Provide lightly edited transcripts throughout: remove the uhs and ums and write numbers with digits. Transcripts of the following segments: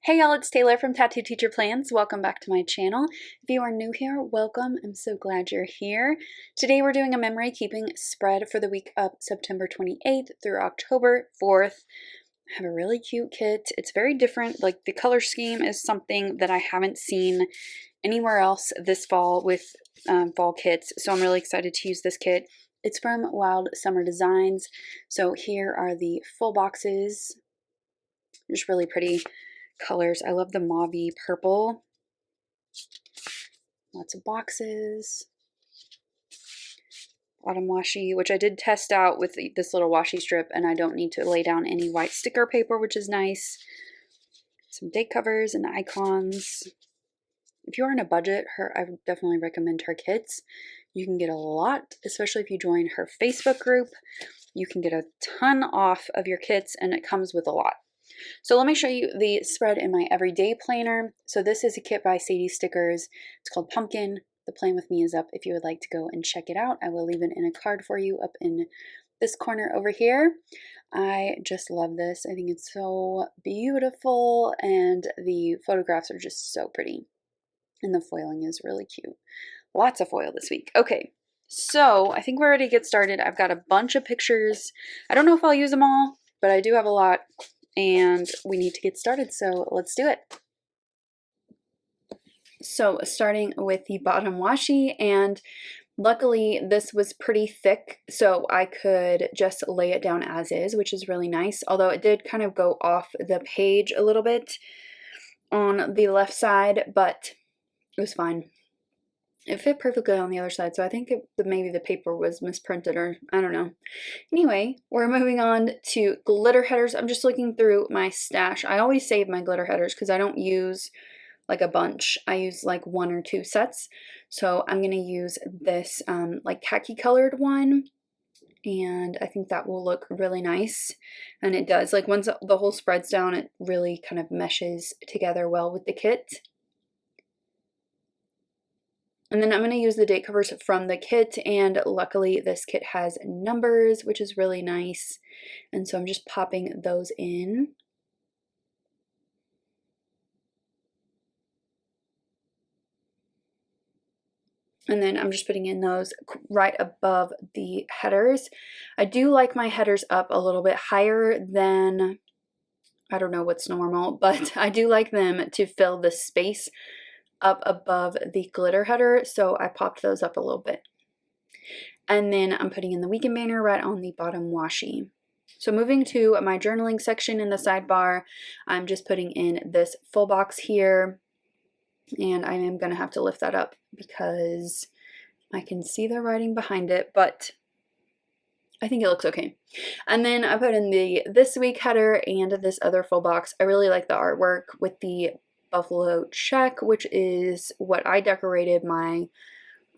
Hey y'all, it's Taylor from Tattooed Teacher Plans. Welcome back to my channel. If you are new here, welcome. I'm so glad you're here. Today we're doing a memory keeping spread for the week of September 28th through October 4th. I have a really cute kit. It's very different. Like the color scheme is something that I haven't seen anywhere else this fall with fall kits. So I'm really excited to use this kit. It's from Wild Summer Designs. So here are the full boxes. Just really pretty colors. I love the mauvey purple. Lots of boxes. Bottom washi, which I did test out with this little washi strip, and I don't need to lay down any white sticker paper, which is nice. Some date covers and icons. If you're on a budget, I would definitely recommend her kits. You can get a lot, especially if you join her Facebook group. You can get a ton off of your kits, and it comes with a lot. So let me show you the spread in my everyday planner. So this is a kit by Sadie Stickers. It's called Pumpkin. The plan with me is up if you would like to go and check it out. I will leave it in a card for you up in this corner over here. I just love this. I think it's so beautiful and the photographs are just so pretty. And the foiling is really cute. Lots of foil this week. Okay, so I think we're ready to get started. I've got a bunch of pictures. I don't know if I'll use them all, but I do have a lot. And we need to get started, so let's do it. So starting with the bottom washi, and luckily this was pretty thick, so I could just lay it down as is, which is really nice, although it did kind of go off the page a little bit on the left side, but it was fine. It fit perfectly on the other side, so I think maybe the paper was misprinted, or I don't know. Anyway, we're moving on to glitter headers. I'm just looking through my stash. I always save my glitter headers because I don't use like a bunch. I use like 1 or 2 sets. So I'm going to use this like khaki colored one, and I think that will look really nice. And it does. Like once the whole spreads down, it really kind of meshes together well with the kit. And then I'm going to use the date covers from the kit, and luckily this kit has numbers, which is really nice. And so I'm just popping those in. And then I'm just putting in those right above the headers. I do like my headers up a little bit higher than, I don't know what's normal, but I do like them to fill the space up above the glitter header, so I popped those up a little bit. And then I'm putting in the weekend banner right on the bottom washi. So moving to my journaling section in the sidebar, I'm just putting in this full box here, and I am going to have to lift that up because I can see the writing behind it, but I think it looks okay. And then I put in the this week header and this other full box. I really like the artwork with the buffalo check, which is what I decorated my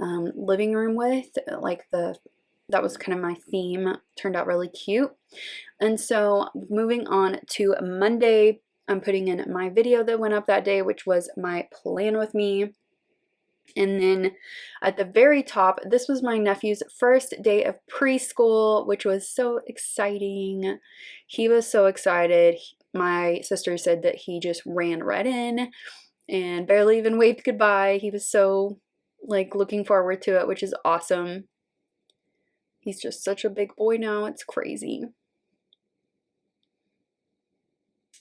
living room with. Like that was kind of my theme. Turned out really cute. And so moving on to Monday, I'm putting in my video that went up that day, which was my plan with me. And then at the very top, this was my nephew's first day of preschool, which was so exciting. He was so excited. My sister said that he just ran right in and barely even waved goodbye. He was so like looking forward to it, which is awesome. He's just such a big boy now. It's crazy.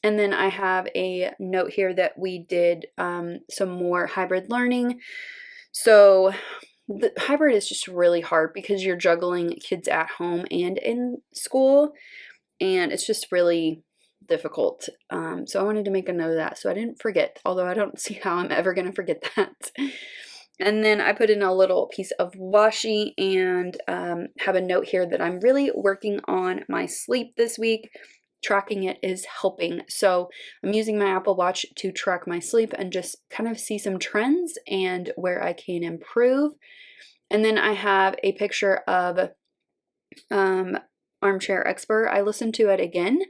And then I have a note here that we did some more hybrid learning. So the hybrid is just really hard because you're juggling kids at home and in school, and it's just really difficult. So I wanted to make a note of that so I didn't forget, although I don't see how I'm ever going to forget that. And then I put in a little piece of washi and have a note here that I'm really working on my sleep this week. Tracking it is helping. So I'm using my Apple Watch to track my sleep and just kind of see some trends and where I can improve. And then I have a picture of Armchair Expert. I listened to it again.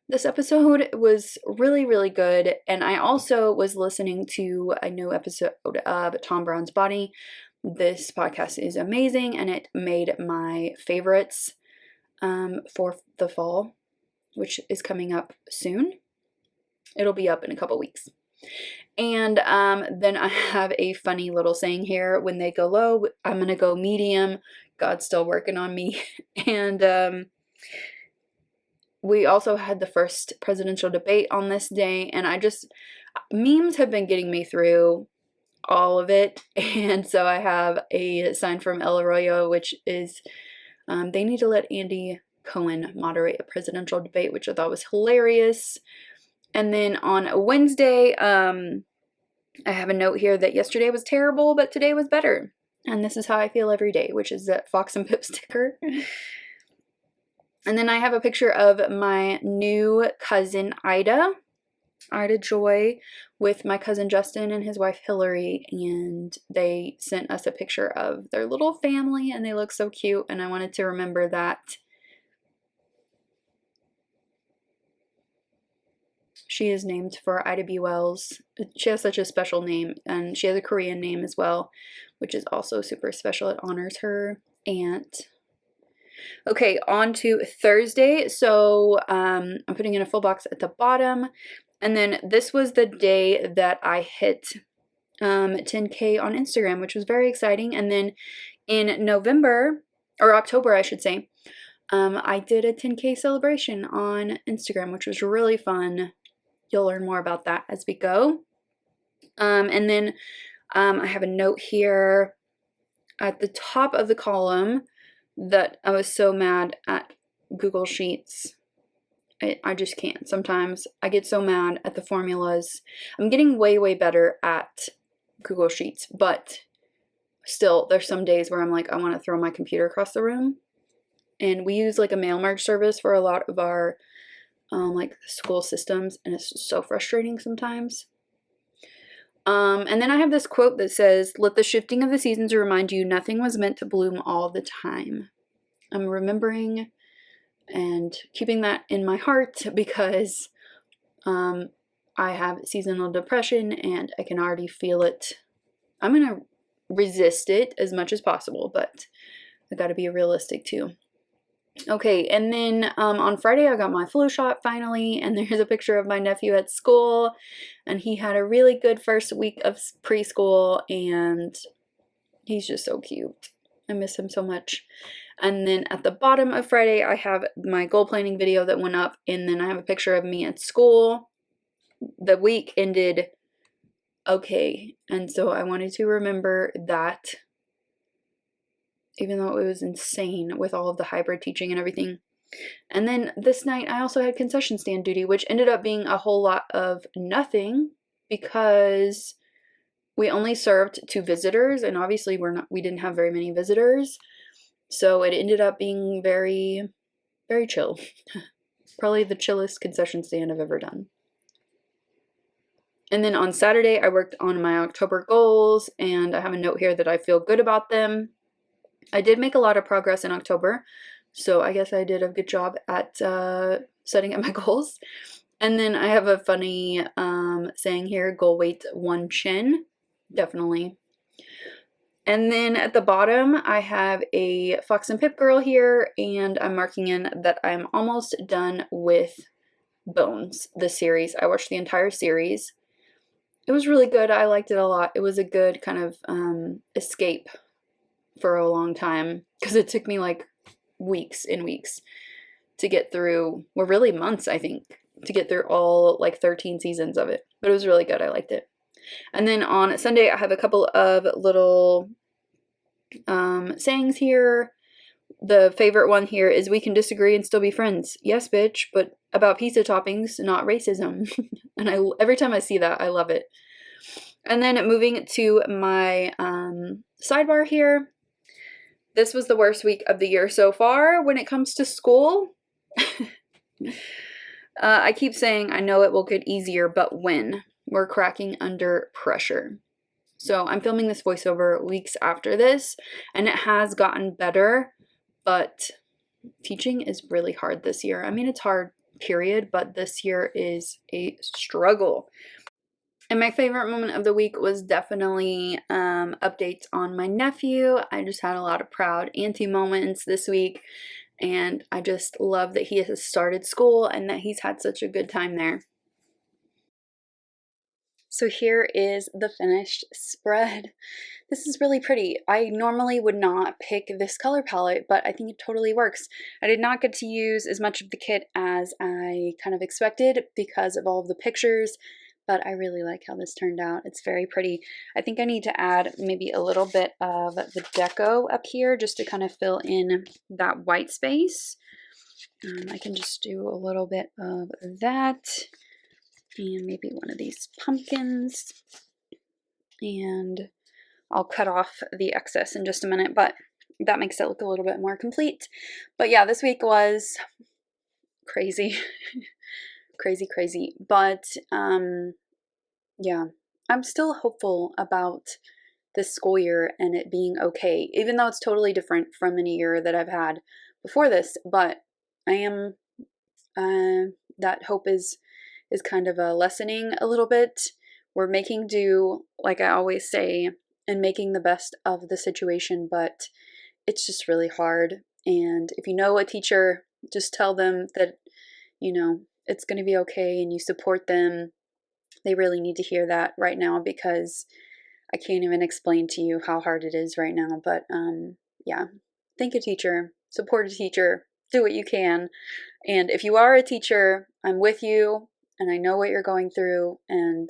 This episode was really, really good. And I also was listening to a new episode of Tom Brown's Body. This podcast is amazing, and it made my favorites for the fall, which is coming up soon. It'll be up in a couple weeks. And then I have a funny little saying here: when they go low, I'm gonna go medium. God's still working on me. And we also had the first presidential debate on this day, and memes have been getting me through all of it. And so I have a sign from El Arroyo, which is they need to let Andy Cohen moderate a presidential debate, which I thought was hilarious. And then on Wednesday, I have a note here that yesterday was terrible, but today was better. And this is how I feel every day, which is that Fox and Pip sticker. And then I have a picture of my new cousin, Ida Joy, with my cousin Justin and his wife Hillary, and they sent us a picture of their little family, and they look so cute, and I wanted to remember that. She is named for Ida B. Wells. She has such a special name, and she has a Korean name as well, which is also super special. It honors her aunt. Okay, on to Thursday. So I'm putting in a full box at the bottom. And then this was the day that I hit 10K on Instagram, which was very exciting. And then in November, or October, I should say, I did a 10K celebration on Instagram, which was really fun. You'll learn more about that as we go. And then I have a note here at the top of the column that I was so mad at Google Sheets. I just can't. Sometimes I get so mad at the formulas. I'm getting way, way better at Google Sheets, but still, there's some days where I'm like, I want to throw my computer across the room. And we use like a mail merge service for a lot of our like school systems, and it's just so frustrating sometimes. And then I have this quote that says, "Let the shifting of the seasons remind you nothing was meant to bloom all the time." I'm remembering and keeping that in my heart because I have seasonal depression and I can already feel it. I'm going to resist it as much as possible, but I got to be realistic too. Okay, and then on Friday I got my flu shot finally, and there's a picture of my nephew at school, and he had a really good first week of preschool, and he's just so cute. I miss him so much. And then at the bottom of Friday I have my goal planning video that went up, and then I have a picture of me at school. The week ended okay, and so I wanted to remember that, even though it was insane with all of the hybrid teaching and everything. And then this night I also had concession stand duty, which ended up being a whole lot of nothing because we only served 2 visitors, and obviously we didn't have very many visitors. So it ended up being very, very chill. Probably the chillest concession stand I've ever done. And then on Saturday I worked on my October goals, and I have a note here that I feel good about them. I did make a lot of progress in October, so I guess I did a good job at setting up my goals. And then I have a funny saying here, goal weight 1 chin, definitely. And then at the bottom I have a Fox and Pip girl here, and I'm marking in that I'm almost done with Bones, the series. I watched the entire series. It was really good. I liked it a lot. It was a good kind of escape for a long time, because it took me like weeks and weeks to get through, well, really months, I think, to get through all like 13 seasons of it. But it was really good. I liked it. And then on Sunday I have a couple of little sayings here. The favorite one here is, "We can disagree and still be friends." Yes, bitch, but about pizza toppings, not racism. And every time I see that, I love it. And then moving to my sidebar here. This was the worst week of the year so far when it comes to school. I keep saying I know it will get easier, but when? We're cracking under pressure. So I'm filming this voiceover weeks after this, and it has gotten better, but teaching is really hard this year. I mean, it's hard, period, but this year is a struggle. And my favorite moment of the week was definitely updates on my nephew. I just had a lot of proud auntie moments this week, and I just love that he has started school and that he's had such a good time there. So here is the finished spread. This is really pretty. I normally would not pick this color palette, but I think it totally works. I did not get to use as much of the kit as I kind of expected because of all of the pictures, but I really like how this turned out. It's very pretty. I think I need to add maybe a little bit of the deco up here just to kind of fill in that white space. I can just do a little bit of that. And maybe one of these pumpkins, and I'll cut off the excess in just a minute, but that makes it look a little bit more complete. But yeah, this week was crazy. crazy, but yeah, I'm still hopeful about this school year and it being okay, even though it's totally different from any year that I've had before this. But I am that hope is kind of lessening a little bit. We're making do, like I always say, and making the best of the situation, but it's just really hard. And if you know a teacher, just tell them that, you know, it's going to be okay and you support them. They really need to hear that right now because I can't even explain to you how hard it is right now. But yeah, thank a teacher, support a teacher, do what you can. And if you are a teacher, I'm with you. And I know what you're going through, and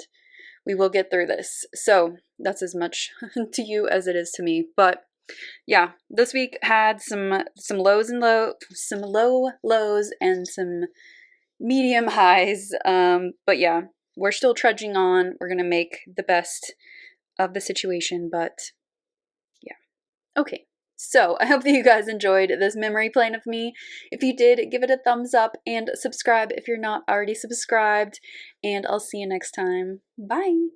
we will get through this. So that's as much to you as it is to me. But yeah, this week had some lows and some low lows and some medium highs. But yeah, we're still trudging on. We're gonna make the best of the situation. But yeah, okay. So I hope that you guys enjoyed this memory plane of me. If you did, give it a thumbs up and subscribe if you're not already subscribed. And I'll see you next time. Bye.